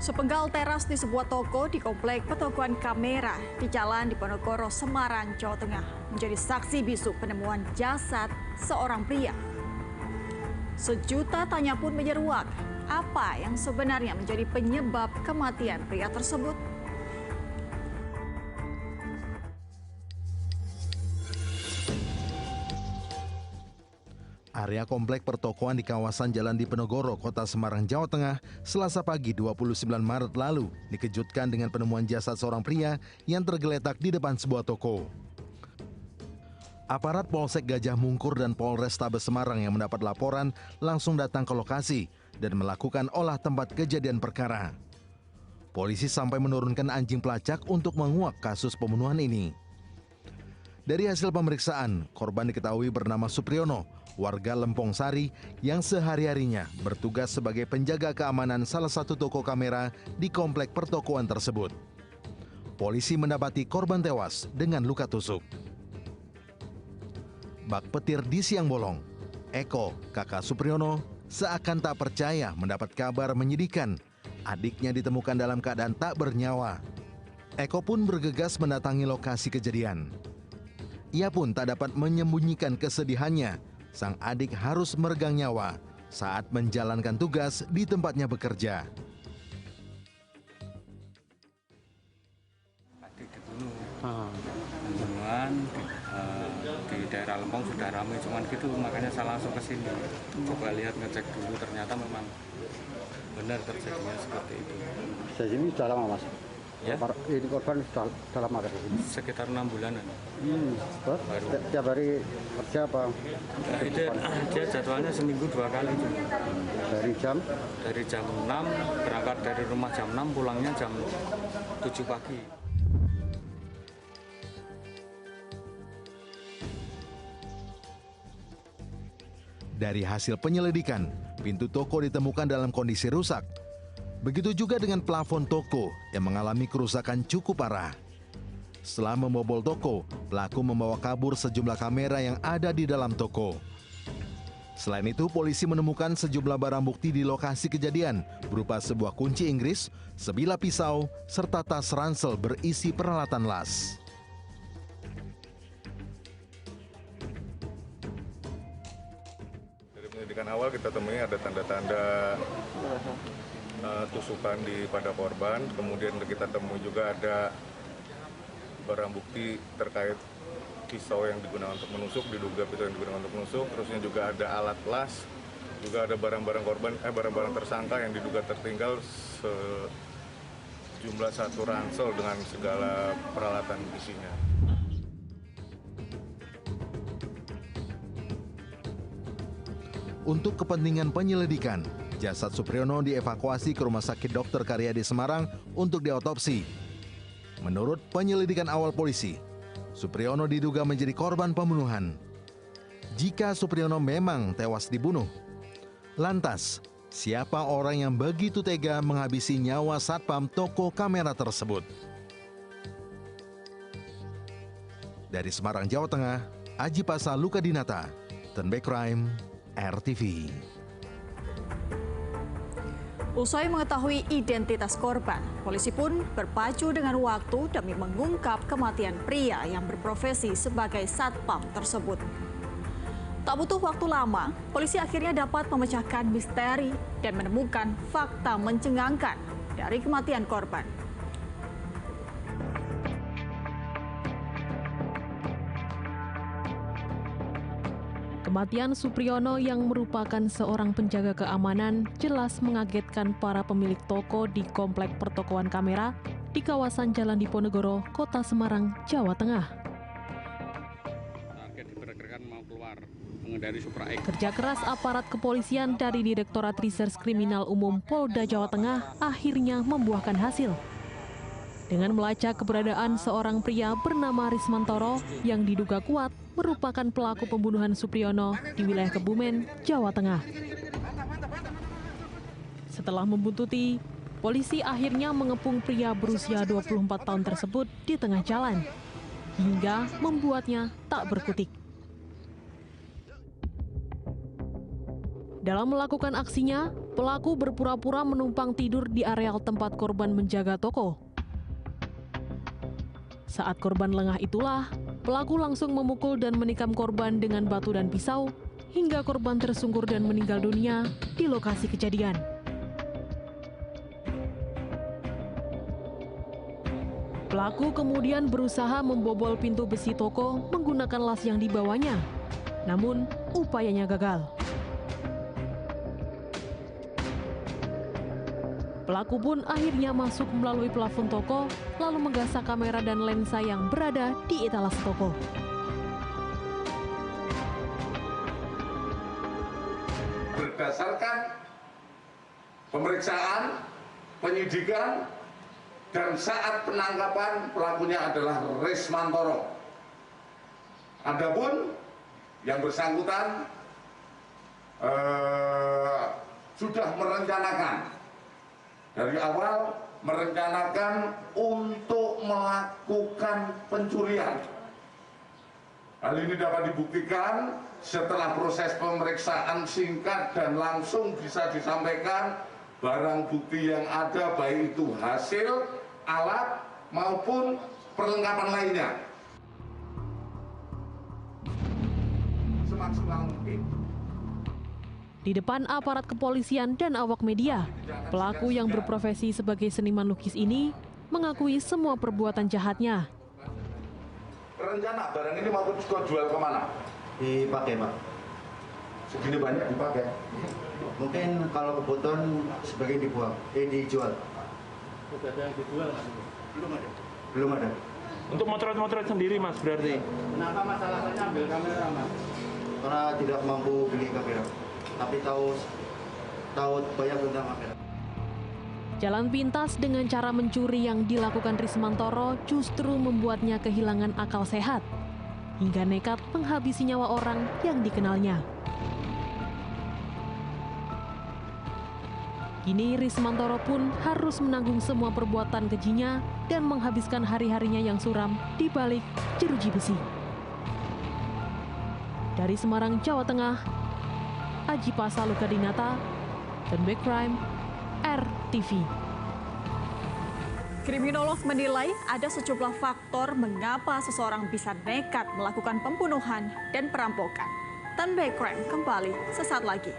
Sepenggal teras di sebuah toko di komplek Pertokoan Kamera di Jalan Diponegoro, Semarang, Jawa Tengah menjadi saksi bisu penemuan jasad seorang pria. Sejuta tanya pun menyeruak, apa yang sebenarnya menjadi penyebab kematian pria tersebut? Area komplek pertokoan di kawasan Jalan Diponegoro, Kota Semarang, Jawa Tengah, Selasa pagi 29 Maret lalu dikejutkan dengan penemuan jasad seorang pria yang tergeletak di depan sebuah toko. Aparat Polsek Gajah Mungkur dan Polrestabes Semarang yang mendapat laporan langsung datang ke lokasi dan melakukan olah tempat kejadian perkara. Polisi sampai menurunkan anjing pelacak untuk menguak kasus pembunuhan ini. Dari hasil pemeriksaan, korban diketahui bernama Supriyono, warga Lempong Sari yang sehari-harinya bertugas sebagai penjaga keamanan salah satu toko kamera di komplek pertokoan tersebut. Polisi mendapati korban tewas dengan luka tusuk. Bak petir di siang bolong, Eko, kakak Supriyono, seakan tak percaya mendapat kabar menyedihkan. Adiknya ditemukan dalam keadaan tak bernyawa. Eko pun bergegas mendatangi lokasi kejadian. Ia pun tak dapat menyembunyikan kesedihannya. Sang adik harus meregang nyawa saat menjalankan tugas di tempatnya bekerja. Adik dibunuh. Pembunuhan di daerah Lempong sudah ramai, cuman gitu makanya saya langsung ke sini. Coba lihat, ngecek dulu, ternyata memang benar terjadinya seperti itu. Sejak ini sudah lama, Mas? Ya? Ini korban sudah lama ke sini? Sekitar 6 bulanan. Baru. Tiap hari kerja apa? Dia jadwalnya seminggu 2 kali. Dari jam? Dari jam 6, berangkat dari rumah jam 6, pulangnya jam 7 pagi. Dari hasil penyelidikan, pintu toko ditemukan dalam kondisi rusak. Begitu juga dengan plafon toko yang mengalami kerusakan cukup parah. Setelah membobol toko, pelaku membawa kabur sejumlah kamera yang ada di dalam toko. Selain itu, polisi menemukan sejumlah barang bukti di lokasi kejadian, berupa sebuah kunci Inggris, sebilah pisau, serta tas ransel berisi peralatan las. Dari penyelidikan awal kita temui ada tanda-tanda tusukan pada korban, kemudian kita temui juga ada barang bukti terkait pisau yang digunakan untuk menusuk, diduga pisau yang digunakan untuk menusuk, terusnya juga ada alat las, juga ada barang-barang tersangka yang diduga tertinggal sejumlah 1 ransel dengan segala peralatan isinya. Untuk kepentingan penyelidikan, jasad Supriyono dievakuasi ke Rumah Sakit Dr. Karyadi Semarang untuk diotopsi. Menurut penyelidikan awal polisi, Supriyono diduga menjadi korban pembunuhan. Jika Supriyono memang tewas dibunuh, lantas siapa orang yang begitu tega menghabisi nyawa satpam toko kamera tersebut? Dari Semarang, Jawa Tengah, Aji Pasa Lukadinata, Tenbek Crime, RTV. Usai mengetahui identitas korban, polisi pun berpacu dengan waktu demi mengungkap kematian pria yang berprofesi sebagai satpam tersebut. Tak butuh waktu lama, polisi akhirnya dapat memecahkan misteri dan menemukan fakta mencengangkan dari kematian korban. Kematian Supriyono yang merupakan seorang penjaga keamanan jelas mengagetkan para pemilik toko di komplek pertokoan kamera di kawasan Jalan Diponegoro, Kota Semarang, Jawa Tengah. Target diperkirakan mau keluar mengendari Supra X. Kerja keras aparat kepolisian dari Direktorat Reserse Kriminal Umum Polda Jawa Tengah akhirnya membuahkan hasil. Dengan melacak keberadaan seorang pria bernama Rismantoro yang diduga kuat merupakan pelaku pembunuhan Supriyono di wilayah Kebumen, Jawa Tengah. Setelah membuntuti, polisi akhirnya mengepung pria berusia 24 tahun tersebut di tengah jalan, hingga membuatnya tak berkutik. Dalam melakukan aksinya, pelaku berpura-pura menumpang tidur di areal tempat korban menjaga toko. Saat korban lengah itulah, pelaku langsung memukul dan menikam korban dengan batu dan pisau, hingga korban tersungkur dan meninggal dunia di lokasi kejadian. Pelaku kemudian berusaha membobol pintu besi toko menggunakan las yang dibawanya. Namun, upayanya gagal. Pelaku pun akhirnya masuk melalui plafon toko, lalu menggasak kamera dan lensa yang berada di etalase toko. Berdasarkan pemeriksaan, penyidikan, dan saat penangkapan pelakunya adalah Rismantoro. Adapun yang bersangkutan sudah merencanakan dari awal untuk melakukan pencurian. Hal ini dapat dibuktikan setelah proses pemeriksaan singkat dan langsung bisa disampaikan barang bukti yang ada, baik itu hasil, alat, maupun perlengkapan lainnya. Semaksimal mungkin. Di depan aparat kepolisian dan awak media, pelaku yang berprofesi sebagai seniman lukis ini mengakui semua perbuatan jahatnya. Rencana barang ini mau jual kemana? Dipakai, Pak. Segini banyak dipakai? Mungkin kalau kebutuhan sebagian dijual. Sudah ada yang dijual? Belum ada. Untuk motret-motret sendiri, Mas, berarti? Kenapa masalahnya ambil kamera, Mas? Karena tidak mampu beli kamera. Tapi tahu banyak tentang kamera. Jalan pintas dengan cara mencuri yang dilakukan Rismantoro justru membuatnya kehilangan akal sehat, hingga nekat menghabisi nyawa orang yang dikenalnya. Kini Rismantoro pun harus menanggung semua perbuatan kejinya dan menghabiskan hari-harinya yang suram di balik jeruji besi. Dari Semarang, Jawa Tengah, Aji Pasaluka Dinata, Tunback Crime, RTV. Kriminolog menilai ada sejumlah faktor mengapa seseorang bisa nekat melakukan pembunuhan dan perampokan. Tunback Crime kembali sesaat lagi.